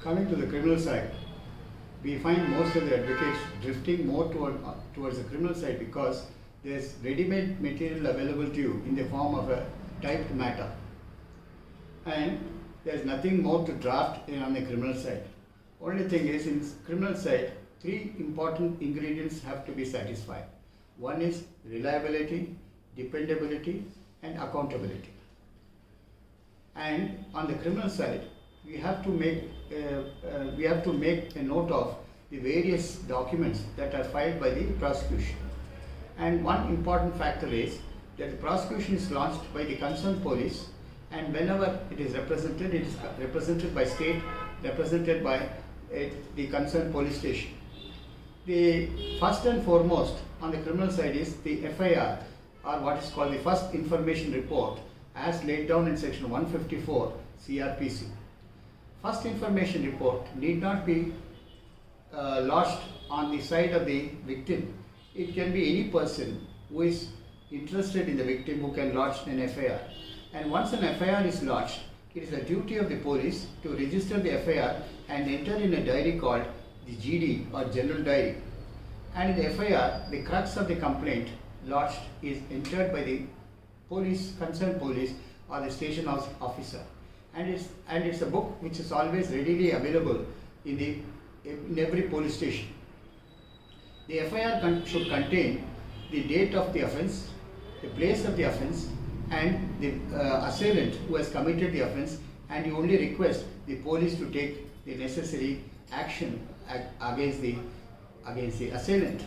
Coming to the criminal side, we find most of the advocates drifting more towards the criminal side because there's ready-made material available to you in the form of a typed matter, and there's nothing more to draft on the criminal side. Only thing is, in criminal side, three important ingredients have to be satisfied. One is reliability, dependability, and accountability. And on the criminal side, we have to make a note of the various documents that are filed by the prosecution. And one important factor is that the prosecution is launched by the concerned police, and whenever it is represented by state, represented by the concerned police station. The first and foremost on the criminal side is the FIR, or what is called the First Information Report, as laid down in section 154 CRPC. First Information Report need not be lodged on the side of the victim. It can be any person who is interested in the victim who can lodge an FIR. And once an FIR is lodged, it is the duty of the police to register the FIR and enter in a diary called the GD, or General Diary. And in the FIR, the crux of the complaint lodged is entered by the concerned police or the station house officer. And it's a book which is always readily available in every police station. The FIR should contain the date of the offence, the place of the offence, and the assailant who has committed the offence, and you only request the police to take the necessary action against the assailant.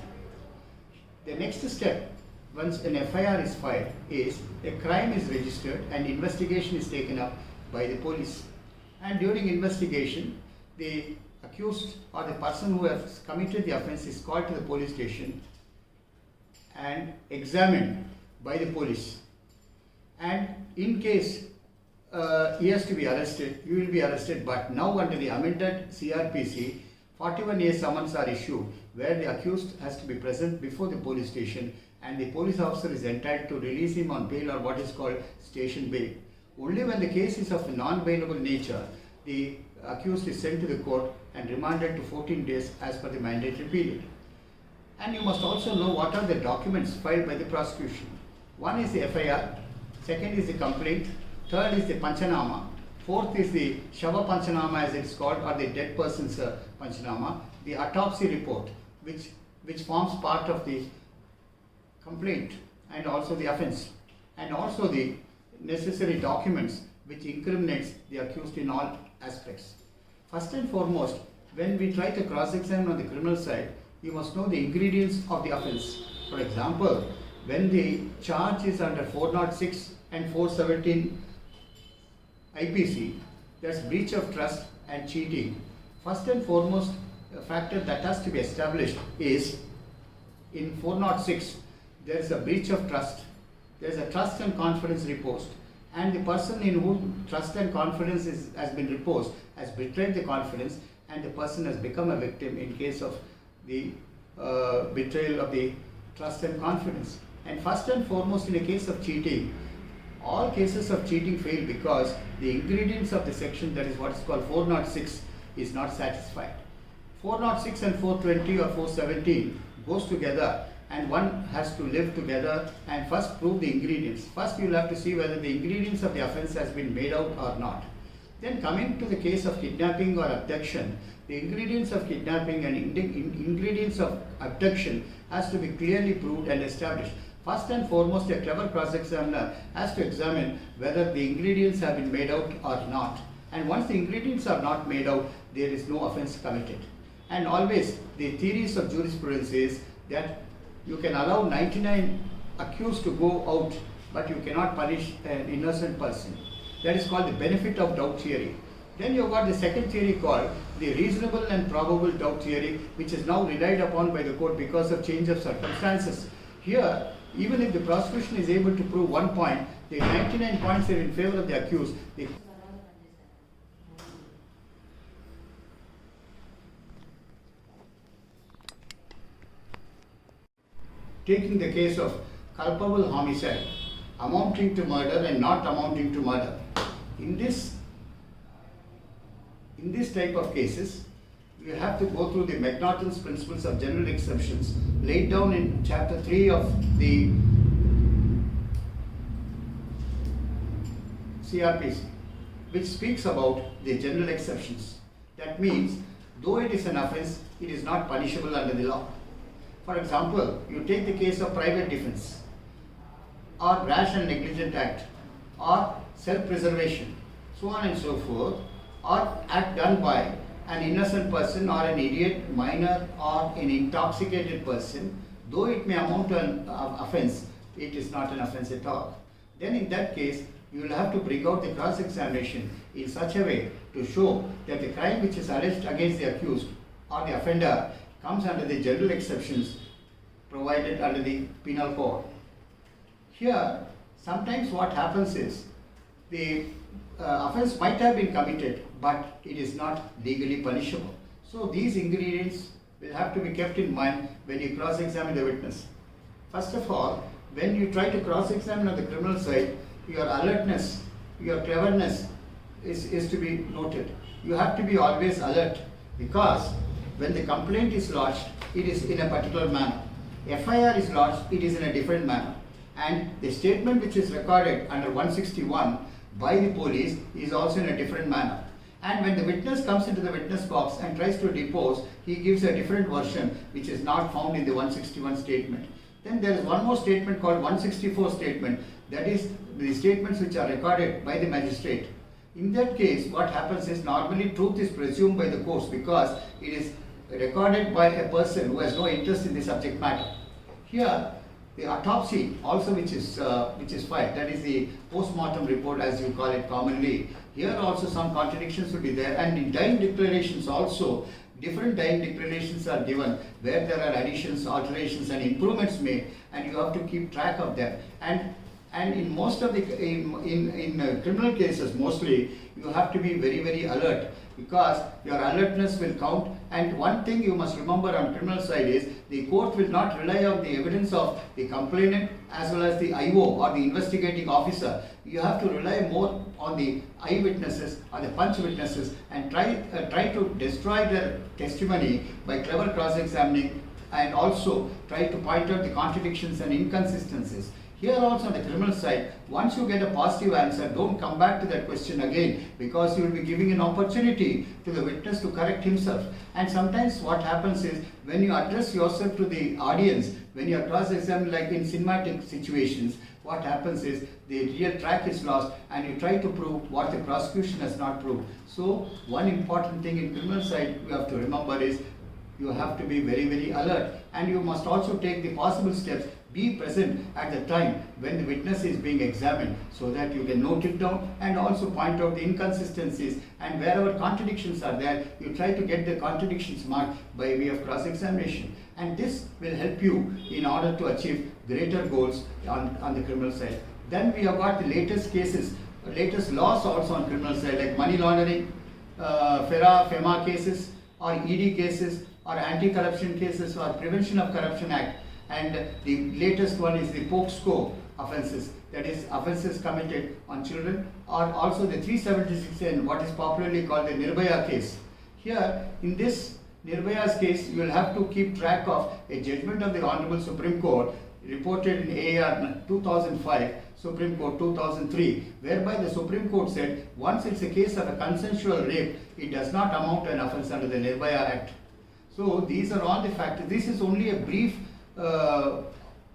The next step, once an FIR is filed, is a crime is registered and investigation is taken up by the police. And during investigation, the accused or the person who has committed the offence is called to the police station and examined by the police. And in case he has to be arrested, you will be arrested, but now under the amended CRPC, 41A summons are issued where the accused has to be present before the police station, and the police officer is entitled to release him on bail, or what is called station bail. Only when the case is of a non-bailable nature, the accused is sent to the court and remanded to 14 days as per the mandatory period. And you must also know what are the documents filed by the prosecution. One is the FIR, second is the complaint, third is the Panchanama, fourth is the Shava Panchanama as it is called, or the dead person's Panchanama, the autopsy report which forms part of the complaint and also the offence, and also the necessary documents which incriminates the accused in all aspects. First and foremost, when we try to cross-examine on the criminal side, you must know the ingredients of the offence. For example, when the charge is under 406 and 417 IPC, that's breach of trust and cheating. First and foremost factor that has to be established is in 406, there is a breach of trust. There is a trust and confidence reposed, and the person in whom trust and confidence has been reposed has betrayed the confidence, and the person has become a victim in case of the betrayal of the trust and confidence. And first and foremost, in a case of cheating, all cases of cheating fail because the ingredients of the section, that is what is called 406, is not satisfied. 406 and 420 or 417 goes together, and one has to live together and first prove the ingredients. First you will have to see whether the ingredients of the offence has been made out or not. Then coming to the case of kidnapping or abduction, the ingredients of kidnapping and ingredients of abduction has to be clearly proved and established. First and foremost, a clever cross-examiner has to examine whether the ingredients have been made out or not. And once the ingredients are not made out, there is no offence committed. And always the theories of jurisprudence is that you can allow 99 accused to go out, but you cannot punish an innocent person. That is called the benefit of doubt theory. Then you have got the second theory called the reasonable and probable doubt theory, which is now relied upon by the court because of change of circumstances. Here, even if the prosecution is able to prove 1 point, the 99 points are in favor of the accused. Taking the case of culpable homicide, amounting to murder and not amounting to murder. In this in this type of cases, you have to go through the McNaughton's principles of general exceptions laid down in chapter 3 of the CRPC, which speaks about the general exceptions. That means, though it is an offence, it is not punishable under the law. For example, you take the case of private defense, or rash and negligent act, or self-preservation, so on and so forth, or act done by an innocent person or an idiot, minor, or an intoxicated person, though it may amount to an offence, it is not an offence at all. Then in that case, you will have to bring out the cross-examination in such a way to show that the crime which is alleged against the accused or the offender comes under the general exceptions provided under the penal code. Here, sometimes what happens is the offence might have been committed, but it is not legally punishable. So these ingredients will have to be kept in mind when you cross-examine the witness. First of all, when you try to cross-examine on the criminal side, your alertness, your cleverness is to be noted. You have to be always alert, because when the complaint is lodged, it is in a particular manner. FIR is lodged, it is in a different manner. And the statement which is recorded under 161 by the police is also in a different manner. And when the witness comes into the witness box and tries to depose, he gives a different version which is not found in the 161 statement. Then there is one more statement called 164 statement, that is the statements which are recorded by the magistrate. In that case, what happens is normally truth is presumed by the courts because it is recorded by a person who has no interest in the subject matter. Here, the autopsy also which is filed, that is the post-mortem report as you call it commonly. Here also some contradictions will be there, and in dying declarations also, different dying declarations are given where there are additions, alterations and improvements made, and you have to keep track of them. And in most of the in criminal cases, mostly you have to be very, very alert, because your alertness will count. And one thing you must remember on criminal side is the court will not rely on the evidence of the complainant as well as the IO or the investigating officer. You have to rely more on the eyewitnesses or the punch witnesses and try to destroy their testimony by clever cross-examining, and also try to point out the contradictions and inconsistencies. Here also on the criminal side, once you get a positive answer, don't come back to that question again, because you will be giving an opportunity to the witness to correct himself. And sometimes what happens is, when you address yourself to the audience, when you are cross-examined like in cinematic situations, what happens is the real track is lost and you try to prove what the prosecution has not proved. So one important thing in criminal side you have to remember is, you have to be very, very alert, and you must also take the possible steps. Be present at the time when the witness is being examined, so that you can note it down and also point out the inconsistencies, and wherever contradictions are there, you try to get the contradictions marked by way of cross-examination. And this will help you in order to achieve greater goals on the criminal side. Then we have got the latest cases, latest laws also on criminal side, like money laundering, FEMA cases, or ED cases, or anti-corruption cases, or Prevention of Corruption Act. And the latest one is the POCSCO offences, that is offences committed on children, or also the 376 and what is popularly called the Nirbhaya case. Here, in this Nirbhaya's case, you will have to keep track of a judgment of the Honorable Supreme Court reported in AR 2005, Supreme Court 2003, whereby the Supreme Court said once it's a case of a consensual rape, it does not amount to an offence under the Nirbhaya Act. So these are all the factors. This is only a brief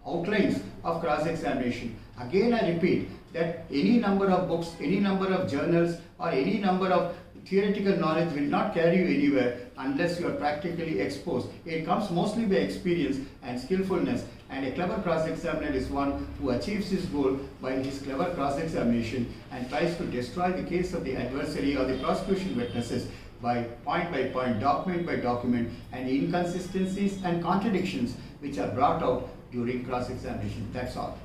outlines of cross-examination. Again, I repeat that any number of books, any number of journals, or any number of theoretical knowledge will not carry you anywhere unless you are practically exposed. It comes mostly by experience and skillfulness, and a clever cross-examiner is one who achieves his goal by his clever cross-examination and tries to destroy the case of the adversary or the prosecution witnesses by point, document by document, and inconsistencies and contradictions which are brought out during cross-examination. That's all.